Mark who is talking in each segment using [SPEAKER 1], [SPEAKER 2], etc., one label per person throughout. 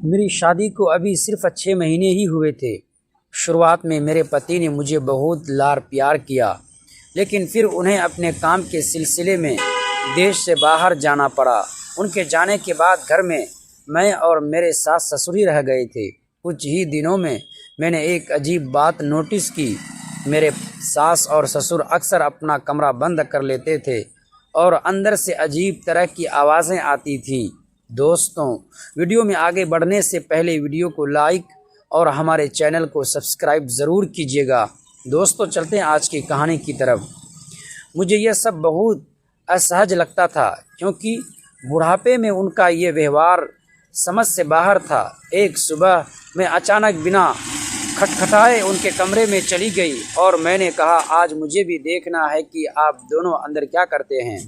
[SPEAKER 1] मेरी शादी को अभी सिर्फ 6 महीने ही हुए थे। शुरुआत में मेरे पति ने मुझे बहुत लाड़ प्यार किया, लेकिन फिर उन्हें अपने काम के सिलसिले में देश से बाहर जाना पड़ा। उनके जाने के बाद घर में मैं और मेरे सास ससुर ही रह गए थे। कुछ ही दिनों में मैंने एक अजीब बात नोटिस की। मेरे सास और ससुर अक्सर अपना कमरा बंद कर लेते थे और अंदर से अजीब तरह की आवाज़ें आती थीं। दोस्तों, वीडियो में आगे बढ़ने से पहले वीडियो को लाइक और हमारे चैनल को सब्सक्राइब ज़रूर कीजिएगा। दोस्तों, चलते हैं आज की कहानी की तरफ। मुझे यह सब बहुत असहज लगता था, क्योंकि बुढ़ापे में उनका ये व्यवहार समझ से बाहर था। एक सुबह मैं अचानक बिना खटखटाए उनके कमरे में चली गई और मैंने कहा, आज मुझे भी देखना है कि आप दोनों अंदर क्या करते हैं।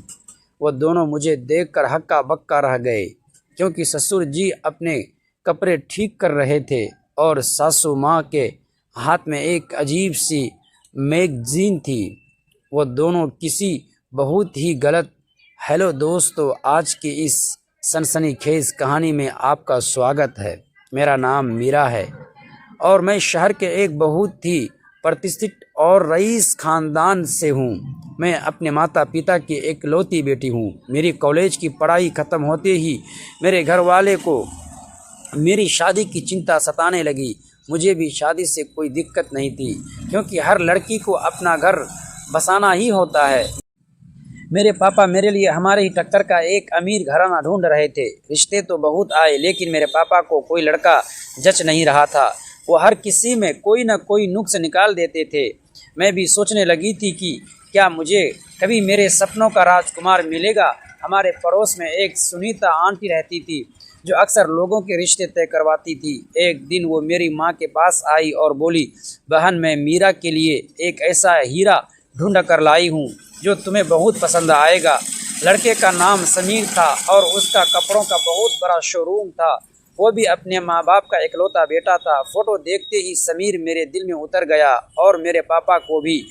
[SPEAKER 1] वो दोनों मुझे देखकर हक्का बक्का रह गए, क्योंकि ससुर जी अपने कपड़े ठीक कर रहे थे और सासू माँ के हाथ में एक अजीब सी मैगजीन थी। वो दोनों किसी बहुत ही गलत। हेलो दोस्तों, आज की इस सनसनीखेज कहानी में आपका स्वागत है। मेरा नाम मीरा है और मैं शहर के एक बहुत ही प्रतिष्ठित और रईस खानदान से हूँ। मैं अपने माता पिता की इकलौती बेटी हूँ। मेरी कॉलेज की पढ़ाई ख़त्म होते ही मेरे घर वाले को मेरी शादी की चिंता सताने लगी। मुझे भी शादी से कोई दिक्कत नहीं थी, क्योंकि हर लड़की को अपना घर बसाना ही होता है। मेरे पापा मेरे लिए हमारे ही टक्कर का एक अमीर घराना ढूंढ रहे थे। रिश्ते तो बहुत आए, लेकिन मेरे पापा को कोई लड़का जच नहीं रहा था। वो हर किसी में कोई न कोई नुक्स निकाल देते थे। मैं भी सोचने लगी थी कि क्या मुझे कभी मेरे सपनों का राजकुमार मिलेगा। हमारे पड़ोस में एक सुनीता आंटी रहती थी, जो अक्सर लोगों के रिश्ते तय करवाती थी। एक दिन वो मेरी माँ के पास आई और बोली, बहन, मैं मीरा के लिए एक ऐसा हीरा ढूंढ कर लाई हूँ जो तुम्हें बहुत पसंद आएगा। लड़के का नाम समीर था और उसका कपड़ों का बहुत बड़ा शोरूम था। वो भी अपने माँ बाप का इकलौता बेटा था। फोटो देखते ही समीर मेरे दिल में उतर गया और मेरे पापा को भी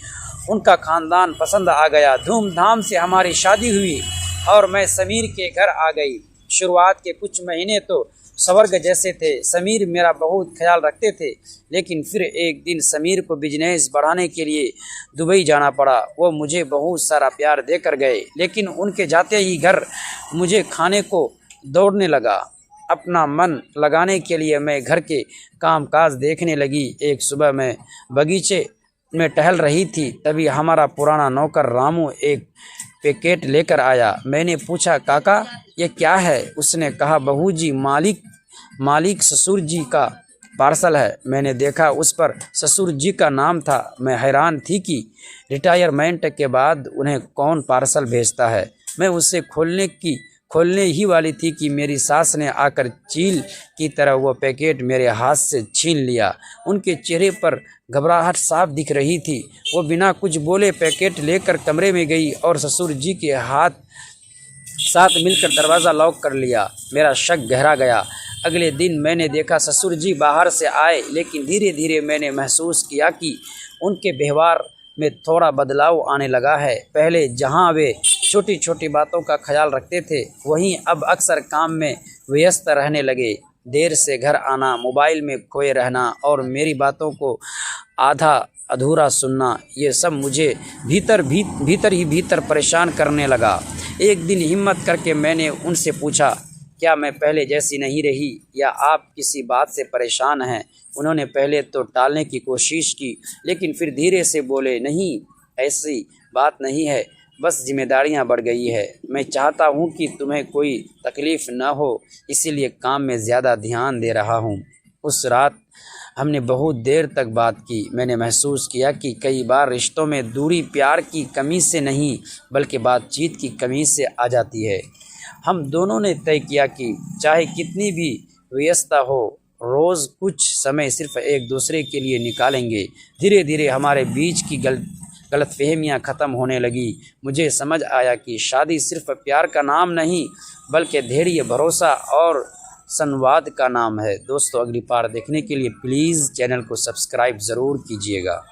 [SPEAKER 1] उनका खानदान पसंद आ गया। धूमधाम से हमारी शादी हुई और मैं समीर के घर आ गई। शुरुआत के कुछ महीने तो स्वर्ग जैसे थे। समीर मेरा बहुत ख्याल रखते थे, लेकिन फिर एक दिन समीर को बिजनेस बढ़ाने के लिए दुबई जाना पड़ा। वो मुझे बहुत सारा प्यार देकर गए, लेकिन उनके जाते ही घर मुझे खाने को दौड़ने लगा। अपना मन लगाने के लिए मैं घर के कामकाज देखने लगी। एक सुबह मैं बगीचे में टहल रही थी, तभी हमारा पुराना नौकर रामू एक पैकेट लेकर आया। मैंने पूछा, काका ये क्या है? उसने कहा, बहू जी, मालिक ससुर जी का पार्सल है। मैंने देखा उस पर ससुर जी का नाम था। मैं हैरान थी कि रिटायरमेंट के बाद उन्हें कौन पार्सल भेजता है। मैं उसे खोलने ही वाली थी कि मेरी सास ने आकर चील की तरह वो पैकेट मेरे हाथ से छीन लिया। उनके चेहरे पर घबराहट साफ दिख रही थी। वो बिना कुछ बोले पैकेट लेकर कमरे में गई और ससुर जी के साथ मिलकर दरवाज़ा लॉक कर लिया। मेरा शक गहरा गया। अगले दिन मैंने देखा ससुर जी बाहर से आए, लेकिन धीरे धीरे मैंने महसूस किया कि उनके व्यवहार में थोड़ा बदलाव आने लगा है। पहले जहां वे छोटी छोटी बातों का ख्याल रखते थे, वहीं अब अक्सर काम में व्यस्त रहने लगे। देर से घर आना, मोबाइल में खोए रहना और मेरी बातों को आधा अधूरा सुनना, ये सब मुझे भीतर परेशान करने लगा। एक दिन हिम्मत करके मैंने उनसे पूछा, क्या मैं पहले जैसी नहीं रही या आप किसी बात से परेशान हैं? उन्होंने पहले तो टालने की कोशिश की, लेकिन फिर धीरे से बोले, नहीं, ऐसी बात नहीं है, बस जिम्मेदारियां बढ़ गई है। मैं चाहता हूं कि तुम्हें कोई तकलीफ़ न हो, इसीलिए काम में ज़्यादा ध्यान दे रहा हूं। उस रात हमने बहुत देर तक बात की। मैंने महसूस किया कि कई बार रिश्तों में दूरी प्यार की कमी से नहीं, बल्कि बातचीत की कमी से आ जाती है। हम दोनों ने तय किया कि चाहे कितनी भी व्यस्तता हो, रोज़ कुछ समय सिर्फ एक दूसरे के लिए निकालेंगे। धीरे धीरे हमारे बीच की गलतफहमियाँ ख़त्म होने लगी। मुझे समझ आया कि शादी सिर्फ प्यार का नाम नहीं, बल्कि धैर्य, भरोसा और संवाद का नाम है। दोस्तों, अगली पार्ट देखने के लिए प्लीज़ चैनल को सब्सक्राइब ज़रूर कीजिएगा।